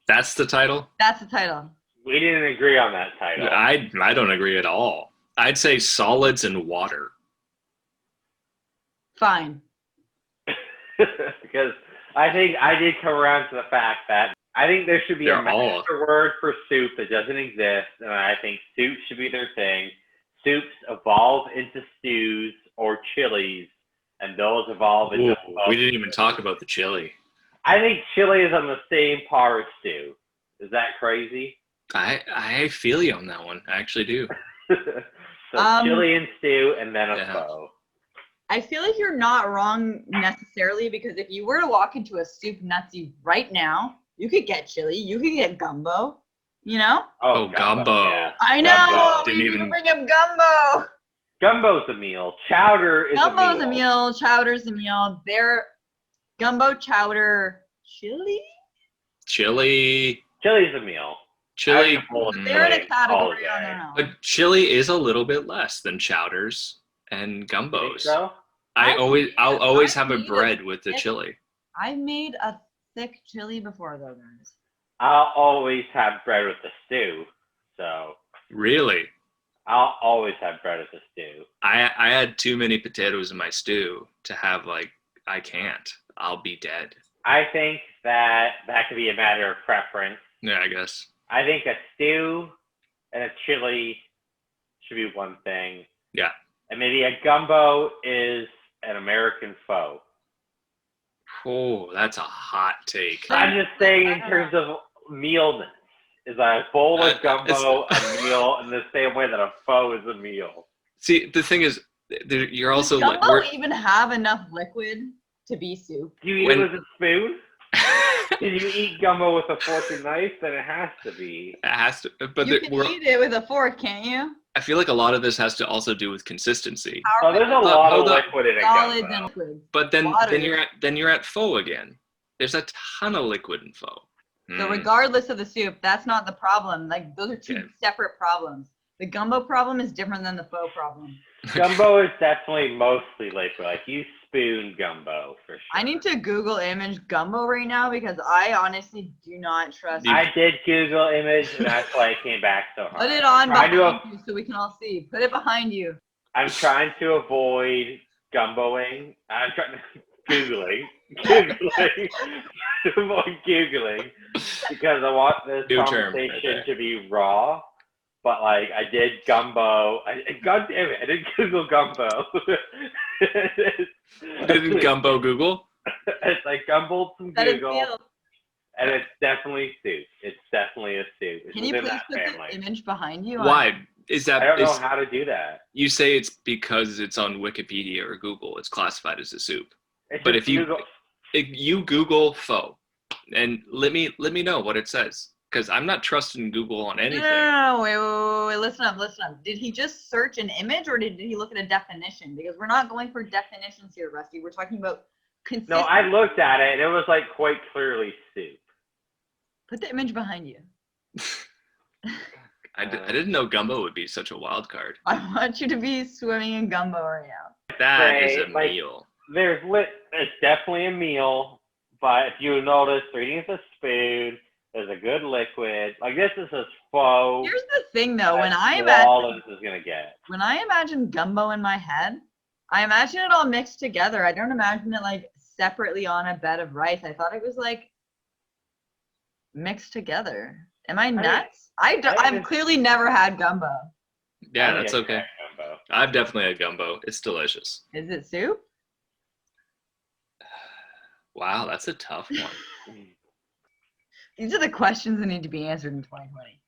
That's the title? That's the title. We didn't agree on that title. I don't agree at all. I'd say solids and water. Fine. Because I think I did come around to the fact that I think there should be a master word for soup that doesn't exist, and I think soup should be their thing. Soups evolve into stews or chilies, and those evolve into... We didn't even talk about the chili. I think chili is on the same par as stew. Is that crazy? I feel you on that one. I actually do. So chili and stew, and then a pho. I feel like you're not wrong necessarily, because if you were to walk into a soup Nazi right now, you could get chili, you could get gumbo, you know? Oh, gumbo. Yeah. I know. Didn't even bring up gumbo. Gumbo's a meal. Chowder is a meal. Gumbo's a meal. Chowder's a meal. They're gumbo, chowder, chili. Chili's a meal. Chili. They're in a category on their own. But chili is a little bit less than chowders and gumbos. So? I'll always have a bread with the chili. I've made a thick chili before, though, guys. I'll always have bread with the stew. So. Really? I'll always have bread with the stew. I had too many potatoes in my stew to have, like, I can't. I'll be dead. I think that could be a matter of preference. Yeah, I guess. I think a stew and a chili should be one thing. Yeah. And maybe a gumbo is an American pho. Oh, that's a hot take. I'm just saying in terms of mealness. Is a bowl of gumbo a meal in the same way that a pho is a meal? See, the thing is, you're also... Does gumbo even have enough liquid to be soup? Do you eat it with a spoon? Did you eat gumbo with a fork and knife? Then it has to be. It has to. But you can eat it with a fork, can't you? I feel like a lot of this has to also do with consistency. Oh, there's a lot of liquid in a solids gumbo. And liquid. But then you're at pho again. There's a ton of liquid in pho. So regardless of the soup, that's not the problem. Like, those are two separate problems. The gumbo problem is different than the pho problem. Gumbo is definitely mostly liquid. Like, you spoon gumbo for sure. I need to Google image gumbo right now because I honestly do not trust I did Google image, and that's why it came back so hard. Put it on behind you so we can all see. Put it behind you. I'm trying to avoid gumboing. I'm trying to... Googling because I want this conversation to be raw, but like I did gumbo. God damn it, I did Google gumbo. Didn't gumbo Google? It's like gumboed some Google, and it's definitely soup. It's definitely a soup. It's Can you please put the image behind you? Why? Is that? I don't know how to do that. You say it's because it's on Wikipedia or Google. It's classified as a soup. It's but if you Google pho, and let me know what it says, because I'm not trusting Google on anything. No, wait, listen up. Did he just search an image, or did he look at a definition? Because we're not going for definitions here, Rusty. We're talking about consistency. No, I looked at it, and it was like quite clearly soup. Put the image behind you. I didn't know gumbo would be such a wild card. I want you to be swimming in gumbo right now. That is a meal. It's definitely a meal, but if you notice, they're eating with a spoon. There's a good liquid. Like, this is a pho. Here's the thing, though. When I imagine gumbo in my head, I imagine it all mixed together. I don't imagine it like separately on a bed of rice. I thought it was like mixed together. Am I nuts? I've clearly never had gumbo. Yeah, that's okay. I've definitely had gumbo. It's delicious. Is it soup? Wow, that's a tough one. These are the questions that need to be answered in 2020.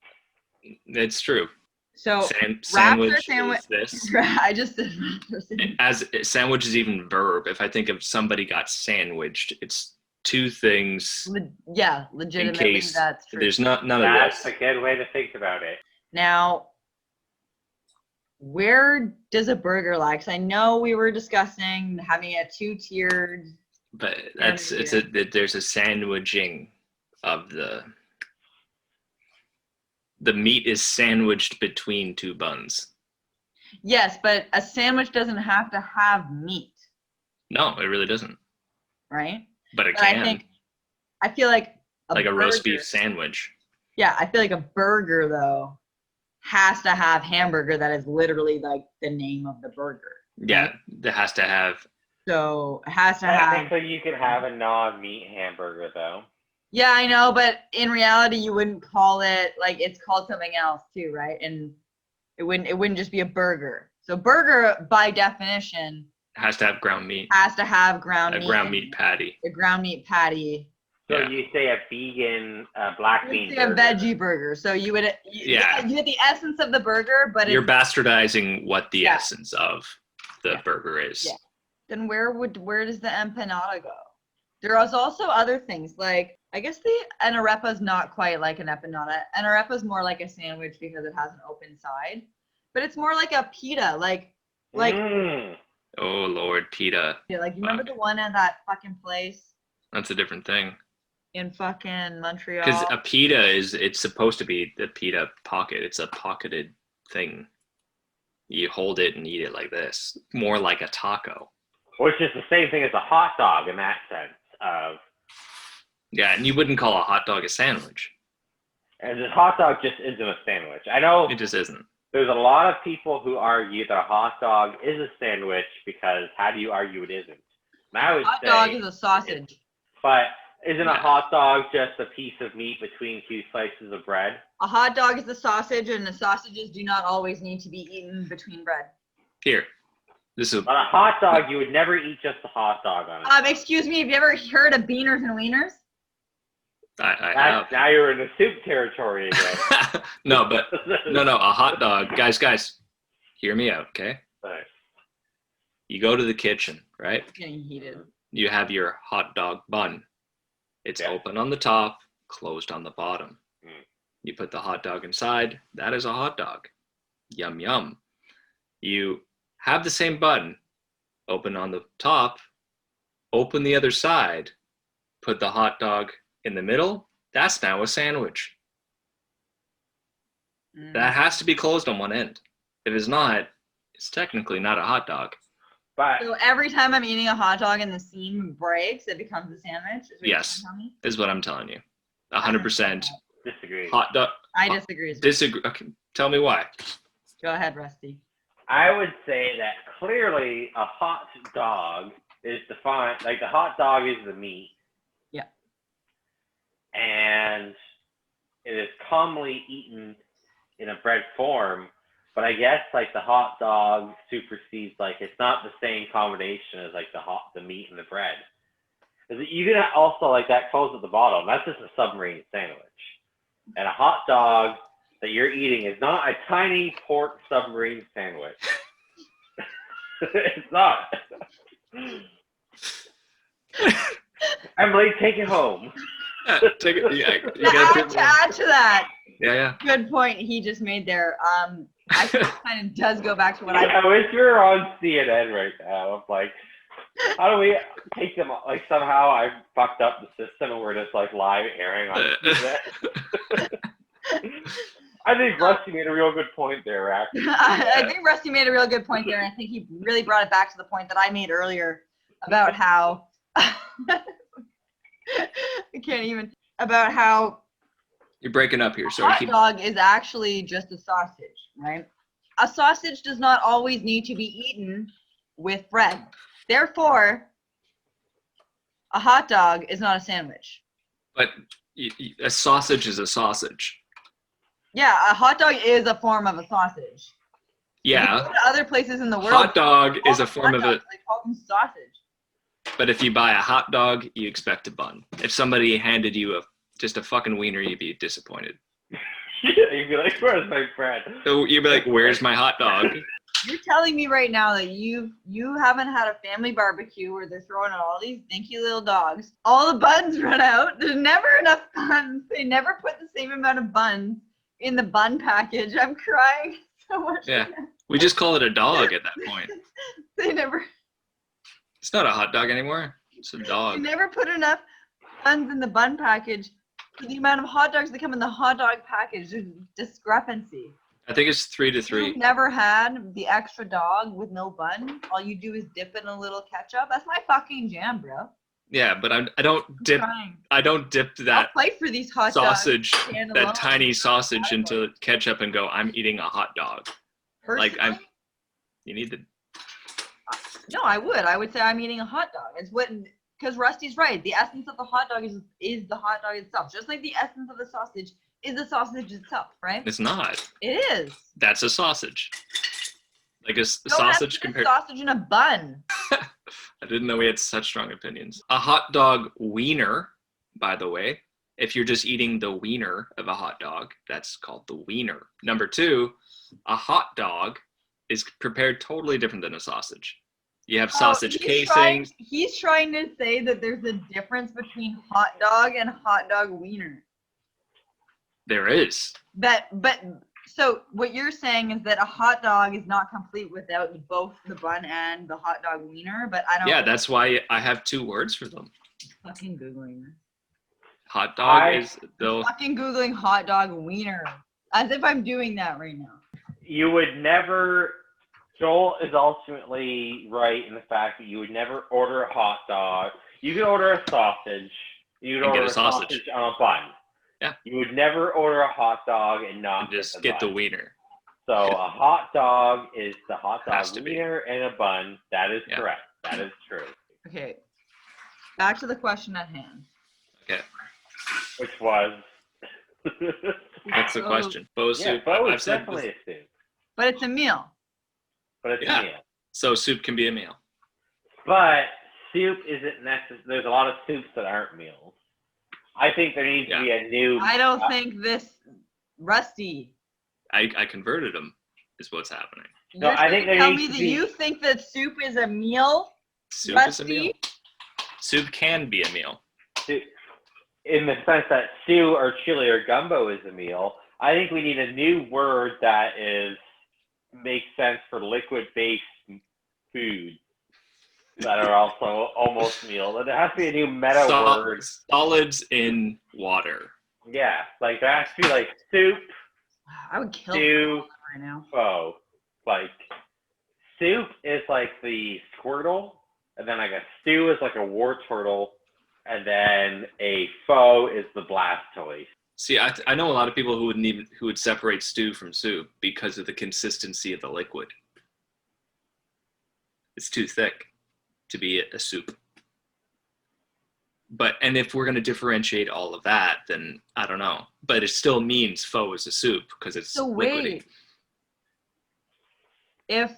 It's true. So sandwich is this. I just said raptor sandwich. As sandwich is even verb. If I think of somebody got sandwiched, it's two things. Legitimately, that's true. There's none of this. That's a good way to think about it. Now, where does a burger lie? Because I know we were discussing having a two-tiered. But there's a sandwiching of the meat is sandwiched between two buns. Yes, but a sandwich doesn't have to have meat. No, it really doesn't. Right? But it can. I feel like like a roast burger- beef sandwich. Yeah, I feel like a burger though has to have hamburger. That is literally like the name of the burger. Yeah, right? it has to have. So it has to have. Technically, you can have a non-meat hamburger, though. Yeah, I know, but in reality, you wouldn't call it like it's called something else too, right? And it wouldn't just be a burger. So burger, by definition, Has to have ground meat. has to have ground A meat. ground meat patty. A ground meat patty. So Yeah. you say a vegan black bean It's like a burger. veggie burger. So you would Yeah. you get the essence of the burger, but You're it's, bastardizing what the Yeah. essence of the Yeah. burger is. Yeah. then where does the empanada go? There is also other things like I guess the an arepa is not quite like an empanada. An arepa is more like a sandwich because it has an open side, but it's more like a pita, like Oh Lord, pita. you remember the one at that fucking place That's a different thing. in fucking Montreal? Because a pita it's supposed to be the pita pocket. It's a pocketed thing. You hold it and eat it like this. More like a taco. Which is the same thing as a hot dog in that sense of. Yeah, and you wouldn't call a hot dog a sandwich. And the hot dog just isn't a sandwich. I know It just isn't. there's a lot of people who argue that a hot dog is a sandwich because how do you argue it isn't? And I would Hot say, dog is a sausage. but isn't a Yeah. hot dog just a piece of meat between two slices of bread? A hot dog is a sausage, and the sausages do not always need to be eaten between bread. Here. This is On a hot dog, you would never eat just a hot dog on it. Excuse me, have you ever heard of beaners and wieners? I That's, now you're in the soup territory again. have. No, a hot dog. Guys, hear me out, okay? Right. You go to the kitchen, right? It's getting heated. You have your hot dog bun. It's Yeah. open on the top, closed on the bottom. Mm. You put the hot dog inside. That is a hot dog. Yum, yum. You have the same bun, open on the top, open the other side, put the hot dog in the middle. That's now a sandwich. Mm. That has to be closed on one end. If it's not, it's technically not a hot dog. But So every time I'm eating a hot dog and the seam breaks, it becomes a sandwich? Is what you're Yes. telling me? Is what I'm telling you. 100% disagree. hot dog. I disagree. Disagree. Okay, tell me why. Go ahead, Rusty. I would say that clearly a hot dog is defined, like the hot dog is the meat. Yeah. And it is commonly eaten in a bread form, but I guess like the hot dog supersedes, like it's not the same combination as like the meat and the bread. You can also like that close at the bottom. That's just a submarine sandwich. And a hot dog that you're eating is not a tiny pork submarine sandwich. It's not. Emily, take it home. Take it. Yeah, you To gotta add, to add to that, yeah. good point he just made there. I think it kind of does go back to what I wish we were on CNN right now. I'm like, how do we take them? Like somehow I fucked up the system and we're just like live airing on CNN. I think Rusty made a real good point there, actually. I think Rusty made a real good point there, and I think he really brought it back to the point that I made earlier about how I can't even about how You're breaking up here. Sorry. hot dog is actually just a sausage, right? A sausage does not always need to be eaten with bread. Therefore, a hot dog is not a sandwich. But a sausage is a sausage. Yeah, a hot dog is a form of a sausage. If you Yeah. go to other places in the world, Hot dog is a all form of hot it. dogs, they call them sausage. But if you buy a hot dog, you expect a bun. If somebody handed you just a fucking wiener, you'd be disappointed. You'd be like, where's my bread? So you'd be like, "Where's my hot dog?" You're telling me right now that you haven't had a family barbecue where they're throwing out all these dinky little dogs. All the buns run out. There's never enough buns. They never put the same amount of buns in the bun package. I'm crying so much. Yeah. We just call it a dog at that point. They never It's not a hot dog anymore. It's a dog. put enough buns in the bun package for the amount of hot dogs that come in the hot dog package. There's discrepancy. I think it's 3 to 3. You've never had the extra dog with no bun? All you do is dip it in a little ketchup? That's my fucking jam, bro. Yeah, but I don't dip Trying. I don't dip I'll that fight for these hot sausage, dogs. that tiny sausage into ketchup and go, I'm eating a hot dog. Like you need the. No, I would say I'm eating a hot dog. It's what, because Rusty's right. The essence of the hot dog is the hot dog itself. Just like the essence of the sausage is the sausage itself, right? It's not. It is. That's a sausage. Like a Don't sausage have compared. sausage in a bun. I didn't know we had such strong opinions. A hot dog wiener, by the way. If you're just eating the wiener of a hot dog, that's called the wiener. Number 2, a hot dog is prepared totally different than a sausage. You have sausage casings. He's trying to say that there's a difference between hot dog and hot dog wiener. There is. So what you're saying is that a hot dog is not complete without both the bun and the hot dog wiener, but I don't. Yeah, that's why I have 2 words for them. Fucking Googling this. Hot dog is though. Fucking Googling hot dog wiener. As if I'm doing that right now. You would never. Joel is ultimately right in the fact that you would never order a hot dog. You could order a sausage. You could order a sausage on a bun. Yeah. You would never order a hot dog and not just get the wiener. So a hot dog is the hot dog wiener and a bun. That is correct. That is true. Okay. Back to the question at hand. Okay. Which was? That's the question. Pho soup. Pho is definitely a soup. But it's a meal. But it's a meal. So soup can be a meal. But soup isn't necessary. There's a lot of soups that aren't meals. I think there needs to be a new. I don't think this, Rusty. I converted them. Is what's happening. No, I think there tell needs me to that be. you think that soup is a meal. Soup Rusty? is a meal. Soup can be a meal. In the sense that stew or chili or gumbo is a meal, I think we need a new word that makes sense for liquid-based food that are also almost meals. There has to be a new meta word. Solids in water. Yeah, like there has to be like soup. I would kill stew right now. Pho. Like soup is like the Squirtle, and then like a stew is like a Wartortle, and then a pho is the Blastoise. See, I know a lot of people who would separate stew from soup because of the consistency of the liquid. It's too thick to be a soup. And if we're going to differentiate all of that, then I don't know. But it still means pho is a soup because it's so liquidy. Wait.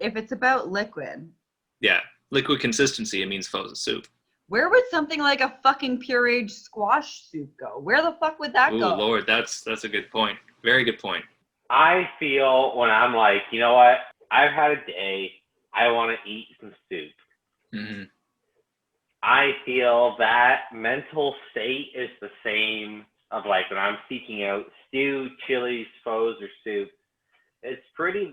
If it's about liquid. Yeah, liquid consistency, it means pho is a soup. Where would something like a fucking pureed squash soup go? Where the fuck would that go? Oh Lord, that's a good point. Very good point. I feel when I'm like, you know what? I've had a day. I want to eat some soup. Mm-hmm. I feel that mental state is the same of like when I'm seeking out stew, chilies, pho's, or soup. It's pretty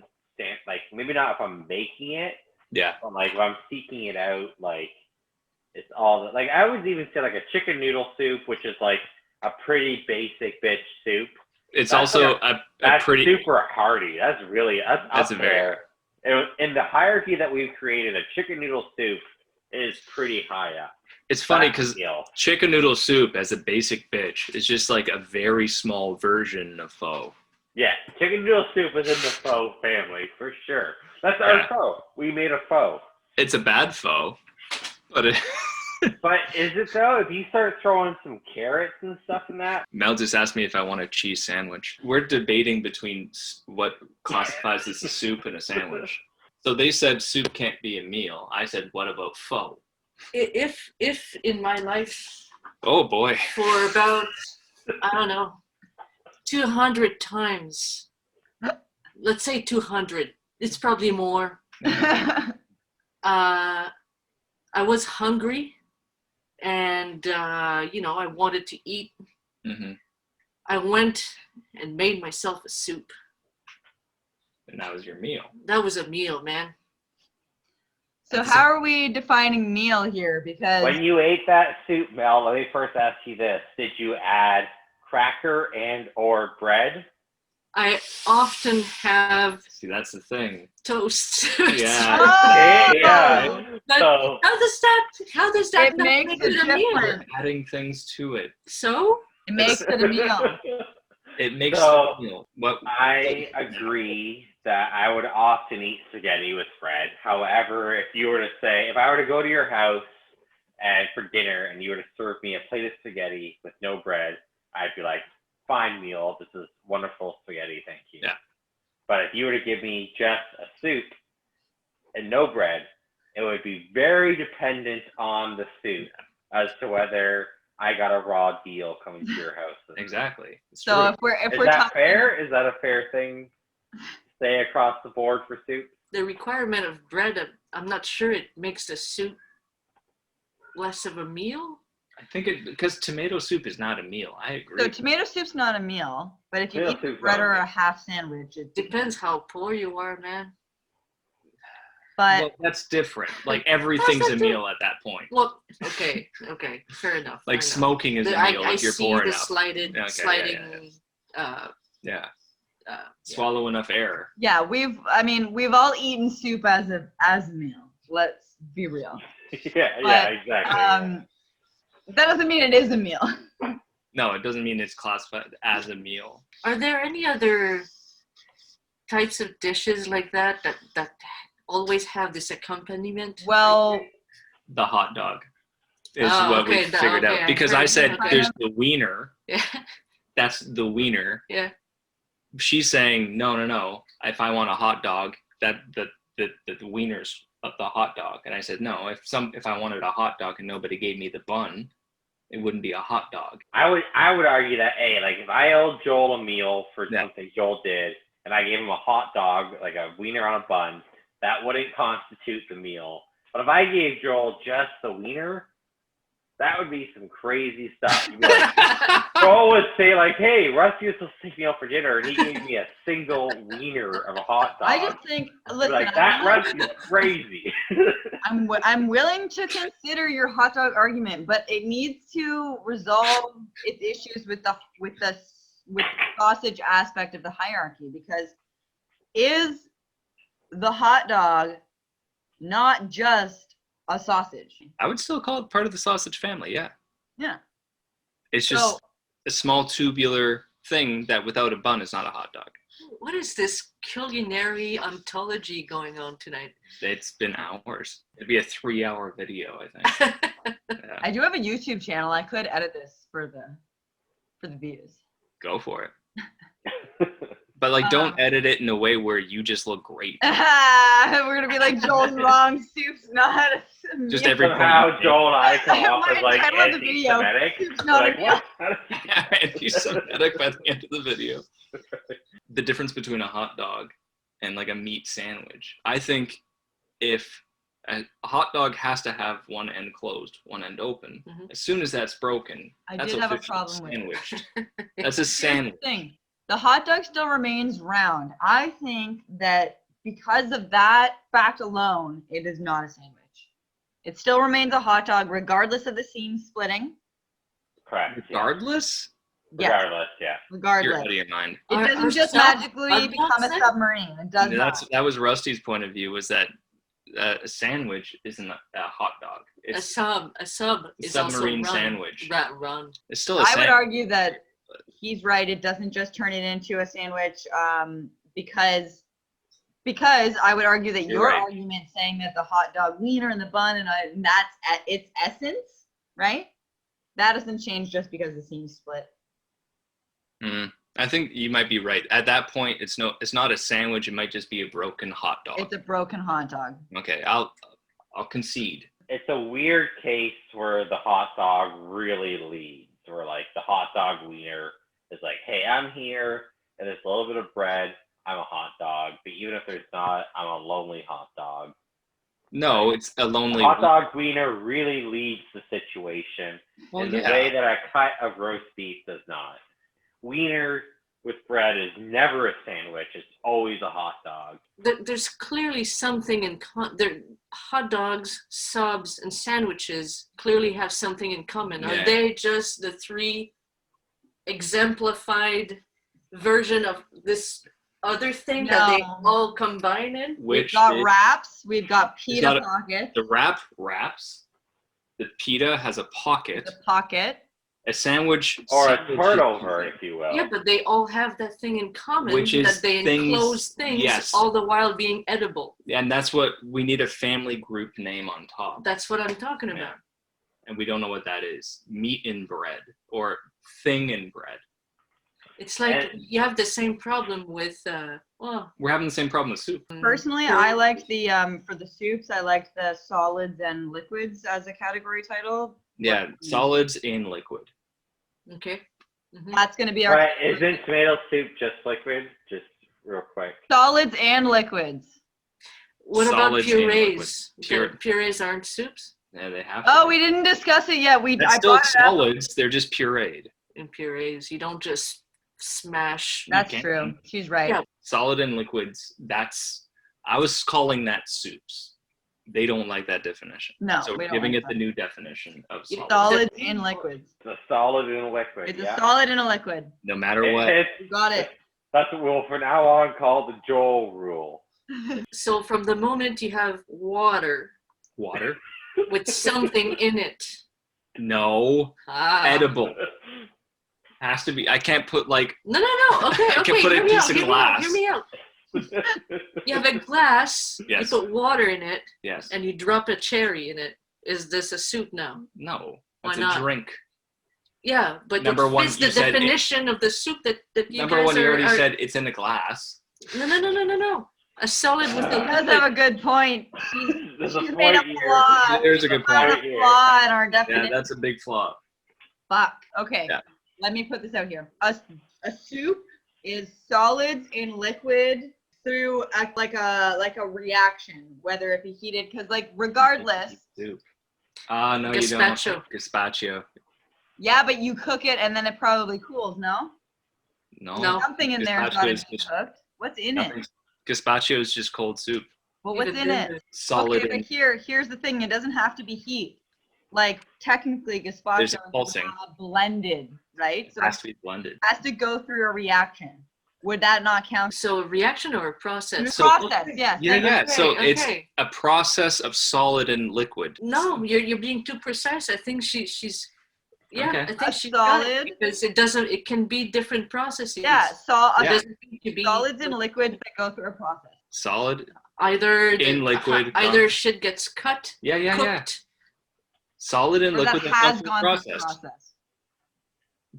like maybe not if I'm making it. Yeah. But like if I'm seeking it out, like it's all like I would even say like a chicken noodle soup, which is like a pretty basic bitch soup. It's also that's pretty super hearty. That's that's up a very there. In the hierarchy that we've created, a chicken noodle soup is pretty high up. It's funny because chicken noodle soup as a basic bitch is just like a very small version of pho. Yeah, chicken noodle soup is in the pho family for sure. That's our pho. We made a pho. It's a bad pho, but But is it though? If you start throwing some carrots and stuff in that? Mel just asked me if I want a cheese sandwich. We're debating between what classifies as a soup and a sandwich. So they said soup can't be a meal. I said, what about pho? If in my life, oh boy, for about, I don't know, 200 times, let's say 200, it's probably more. I was hungry and, I wanted to eat. Mm-hmm. I went and made myself a soup. And that was your meal. That was a meal, man. So how are we defining meal here? Because when you ate that soup, Mel, let me first ask you this. Did you add cracker and or bread? I often have See, that's the thing. toast. Yeah. Oh! Yeah. But So- how does that It not makes make a it a meal? difference. Adding things to it. So It makes it a meal. It makes So, it a meal. What? I agree that I would often eat spaghetti with bread. However, if I were to go to your house and for dinner and you were to serve me a plate of spaghetti with no bread, I'd be like, fine meal. This is wonderful spaghetti. Thank you. Yeah. But if you were to give me just a soup and no bread, it would be very dependent on the soup as to whether I got a raw deal coming to your house. Exactly. It's So true. if Is we're that talking, fair? Is that a fair thing to say across the board for soup? the requirement of bread, I'm not sure it makes the soup less of a meal. I think because tomato soup is not a meal. I agree. so tomato soup's not a meal, but if you Tomato eat soup's bread not a or meal. a half sandwich, it's Depends how poor you are, man. But Well, that's different. Like everything's a How's that meal at that point. Well, okay, fair enough. Like fair enough. smoking is a I meal if you're see poor the enough. sliding. Okay, yeah. Yeah. Swallow enough air. yeah, we've all eaten soup as a meal. Let's be real. yeah, exactly. That doesn't mean it is a meal. No, it doesn't mean it's classified as a meal. Are there any other types of dishes like that always have this accompaniment? Well, The hot dog is Oh, what we okay, figured okay, out. Because I heard- said okay. there's the wiener. Yeah. That's the wiener. Yeah. She's saying no. If I want a hot dog, the wiener's of the hot dog. And I said no. If I wanted a hot dog and nobody gave me the bun, it wouldn't be a hot dog. I would argue that like if I owed Joel a meal for Yeah. something Joel did, and I gave him a hot dog, like a wiener on a bun, that wouldn't constitute the meal. But if I gave Joel just the wiener, that would be some crazy stuff. You'd be like, Joel would say like, "Hey, Rusty was supposed to take me out for dinner, and he gave me a single wiener of a hot dog." I just think, I'd be listen, like, that Rusty's crazy. I'm willing to consider your hot dog argument, but it needs to resolve its issues with the sausage aspect of the hierarchy, because is the hot dog not just a sausage? I would still call it part of the sausage family. Yeah. Yeah. It's just So a small tubular thing that without a bun is not a hot dog. What is this culinary ontology going on tonight? It's been hours. It'd be a 3-hour video, I think. Yeah. I do have a YouTube channel. I could edit this for the views. Go for it. But like, don't edit it in a way where you just look great. We're gonna be like Joel's wrong. Soup's not a Just meal. every Somehow Joel and I come off My as like title of the video, anti-Semitic. Soup's not Like, a meal. what? How does he- Yeah, and you're Semitic by the end of the video. The difference between a hot dog and like a meat sandwich. I think if a hot dog has to have one end closed, one end open. Mhm. As soon as that's broken, I that's did have a officially problem with it. sandwiched. That's a Here's sandwich. the thing. The hot dog still remains round. I think that because of that fact alone, it is not a sandwich. It still remains a hot dog regardless of the seam splitting. Correct. Yeah. Regardless, Yes, Regardless, yeah. you're regardless. out of your mind. It Are- doesn't are just some- magically are become a not submarine. It does not. That was Rusty's point of view, was that a sandwich isn't a hot dog. A It's sub is submarine also run. sandwich. Run. It's still a I sandwich. would argue that he's right. It doesn't just turn it into a sandwich because I would argue that You're your right. argument saying that the hot dog wiener and the bun and that's at its essence, right? That doesn't change just because the seam's split. I think you might be right. At that point, it's not a sandwich. It might just be a broken hot dog. It's a broken hot dog. Okay, I'll concede. It's a weird case where the hot dog really leads, where like the hot dog wiener is like, hey, I'm here, and there's a little bit of bread, I'm a hot dog. But even if there's not, I'm a lonely hot dog. No, it's a The lonely. hot dog wiener really leads the situation Well, in the yeah. way that a cut of roast beef does not. Wiener with bread is never a sandwich. It's always a hot dog. There's clearly something in hot dogs, subs, and sandwiches clearly have something in common. Yeah. Are they just the three exemplified version of this other thing that they No. all combine in? We've got wraps. We've got pita not pockets. The wrap wraps. The pita has a pocket. The pocket. A sandwich. Or a sandwich turnover, if you will. Yeah, but they all have that thing in common, Which is that they enclose things, yes. all the while being edible. And that's what we need, a family group name on top. That's what I'm talking Yeah. about. And we don't know what that is. Meat in bread or thing in bread. It's like And- you have the same problem with, We're having the same problem with soup. Personally, I liked the for the soups. I liked the solids and liquids as a category title. Yeah, solids in liquid. okay. Mhm. That's going to be our Right, isn't tomato soup just liquid? Just real quick. solids and liquids. What about Solids in purees? liquid. Purees aren't soups? Yeah, they have. Oh, we didn't discuss it yet. That's I still brought it up. solids. They're just pureed. In purees, you don't just smash. That's can. true. She's right. Yeah. Solid and liquids. I was calling that soups. They don't like that definition. No, So we we're don't giving like it the new definition of Yeah. solid. Solids and liquids. It's a solid and a liquid. It's yeah. a solid and a liquid. No matter what. You got it. That's what we'll from now on call the Joel rule. So from the moment you have water Water? with something in it, No. Edible. Has to be. I can't put like. No. Okay, I can put a hear me piece out, of hear me out, glass. hear me out. You have a glass, Yes. you put water in it, Yes. and you drop a cherry in it. Is this a soup now? No. Why It's not? a drink. Yeah, but Number it one, fits you the said it- definition of the soup that you Number guys one, you are, already are- said it's in a glass. No. A solid with the She does liquid. have a good point. There's a She's made up point a here. flaw. There's a good Found point. a flaw in our Yeah, definition. that's a big flaw. Fuck. Okay. Yeah. Let me put this out here. A soup is solids in liquid through like a reaction, whether it be heated, because like regardless. Soup. No, you Gazpacho. don't. Gazpacho. Yeah, but you cook it and then it probably cools. No. No. Something in there has Gazpacho got to is be just- cooked. What's in it? Nothing. Gazpacho is just cold soup. Well, what's in it? Solid. Okay, but here's the thing. It doesn't have to be heat. Like technically, gazpacho There's is a pulsing. blended, right? It So has it to be blended. has to go through a reaction. Would that not count? So a reaction or a process? So- Process, yes. Yeah, thank you. yeah. So Okay, it's okay. a process of solid and liquid. No, you're being too precise. I think she's yeah, Okay. I think A she's got solid- it because it can be different processes. Yeah, It Yeah. doesn't need to be solids and liquids that go through a process. Solid. either In liquid, either done. shit gets cut, Yeah, yeah, yeah. cooked. Solid and Or that liquid has that gone gone through through the process. process.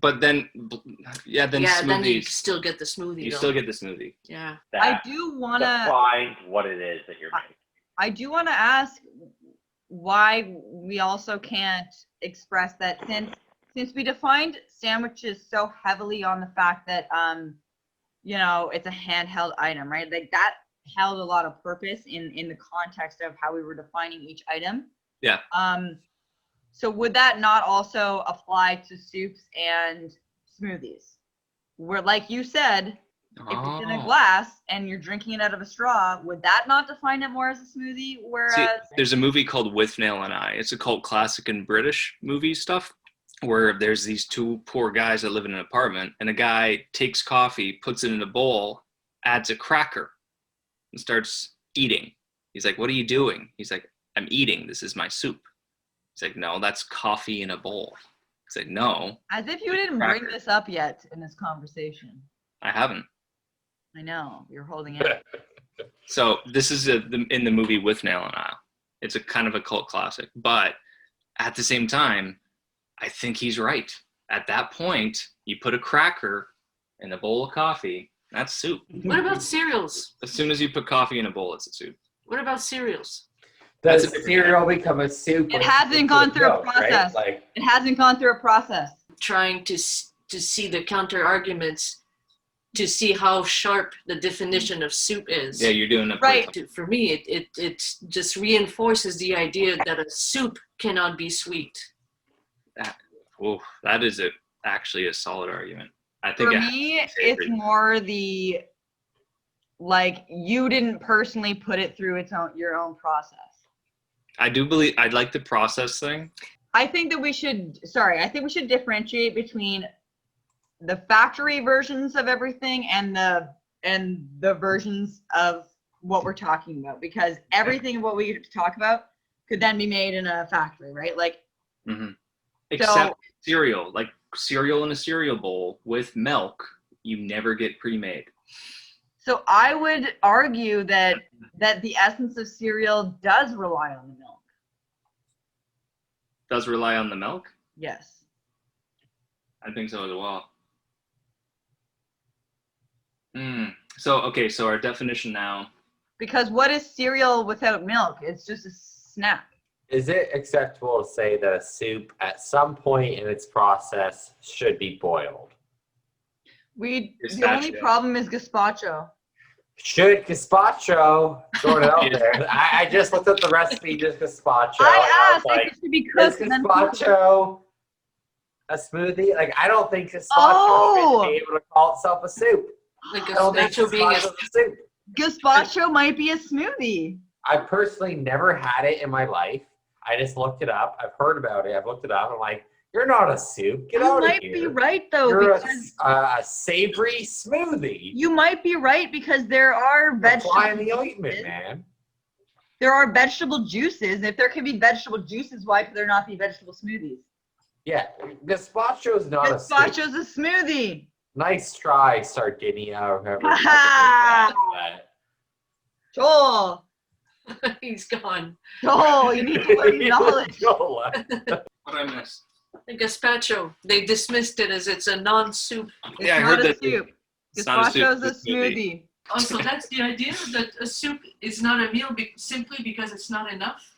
But then, yeah, then Yeah, then you smoothies. still get the smoothie. You though. still get the smoothie. Yeah. I That do wanna defines what it is that you're making. ask why we also can't express that since we defined sandwiches so heavily on the fact that it's a handheld item, right? Like that held a lot of purpose in the context of how we were defining each item. Yeah. So would that not also apply to soups and smoothies? Where, like you said, if it's in a Oh. glass and you're drinking it out of a straw, would that not define it more as a smoothie? Whereas, See, there's a movie called With Nail and I. It's a cult classic in British movie stuff where there's these two poor guys that live in an apartment, and a guy takes coffee, puts it in a bowl, adds a cracker, and starts eating. He's like, "What are you doing?" He's like, "I'm eating. This is my soup." He's like, "No, that's coffee in a bowl." He's like, "No, as if you didn't bring Cracker. this up yet in this conversation. I haven't." I know, you're holding it. So this is in the movie With Nail and I. It's a kind of a cult classic, but at the same time, I think he's right. At that point, you put a cracker in a bowl of coffee, that's soup. What about cereals? As soon as you put coffee in a bowl, it's a soup. What about cereals? That's Does a different cereal become a soup? It or hasn't a gone through a milk, right? process. Like, It hasn't gone through a process. Trying to see the counter arguments to see how sharp the definition of soup is. Yeah, you're doing a Right. For me, it just reinforces the idea that a soup cannot be sweet. Oh, that is actually a solid argument. I think For it me, has to be it's savory. more the like you didn't personally put it through your own process. I do believe I'd like the process thing. I think we should differentiate between the factory versions of everything and the and the versions of what we're talking about, because everything of what we talk about could then be made in a factory, right? Like, except cereal, like cereal in a cereal bowl with milk, you never get pre-made. So I would argue that the essence of cereal does rely on the milk. Does rely on the milk? Yes. I think so as well. So our definition now. Because what is cereal without milk? It's just a snap. Is it acceptable to say that a soup at some point in its process should be boiled? The only problem is gazpacho. Should gazpacho, throwing it out there. I just looked at the recipe, just gazpacho. I asked like, if it should be cooked. is gazpacho a smoothie? Like, I don't think gazpacho should be able to call itself a soup. Like gazpacho being a soup. Gazpacho might be a smoothie. I personally never had it in my life. I just looked it up. I've heard about it. I've looked it up. I'm like, you're not a soup. Get out of here. You might be right, though. You're because a savory smoothie. You might be right, because there are vegetables. Applying the ointment, man. There are vegetable juices. If there can be vegetable juices, why could there not be vegetable smoothies? Yeah, gazpacho is not a soup. Gazpacho's a smoothie. Nice try, Sardinia, or whoever. Joel. He's gone. Joel, you need to learn knowledge. What I missed? The gazpacho, they dismissed it as it's a non-soup. It's I not heard a that. soup. It's not a soup, Gazpacho's a it's a smoothie. smoothie. Also, that's the idea that a soup is not a meal simply because it's not enough.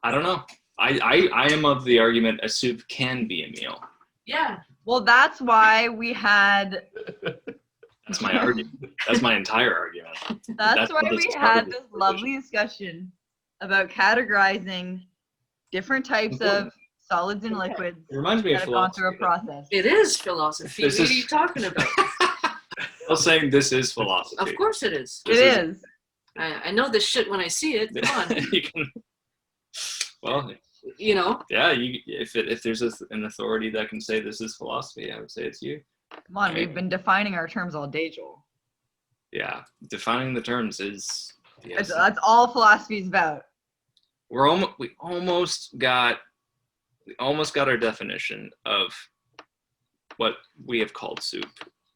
I don't know. I am of the argument a soup can be a meal. Yeah. Well, that's why we had. That's my argument. That's my entire argument. That's why what we this had started this with. lovely discussion about categorizing different types of solids and liquids It reminds me that of have gone through a philosophy. process. It is philosophy. This What is- are you talking about? I was saying this is philosophy. Of course it is. It is. I know this shit when I see it. Come on. You can, well, You know? yeah. If there's an authority that can say this is philosophy, I would say it's you. Come on, we've been defining our terms all day, Joel. Yeah, defining the terms is. Yes. That's all philosophy is about. We almost got our definition of what we have called soup.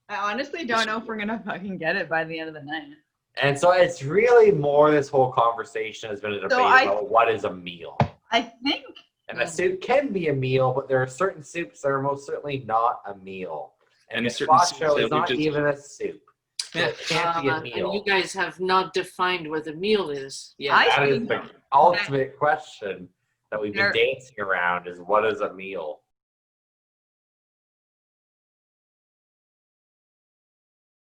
I honestly don't know if we're gonna fucking get it by the end of the night. And so it's really more this whole conversation has been a debate about what is a meal. I think. And a soup can be a meal, but there are certain soups that are most certainly not a meal. And certain soups gazpacho that is we not just- even a soup. So Yeah. it can't be a And meal. you guys have not defined what a meal is. Yeah. I That is think the ultimate question that we've been There- dancing around is what is a meal?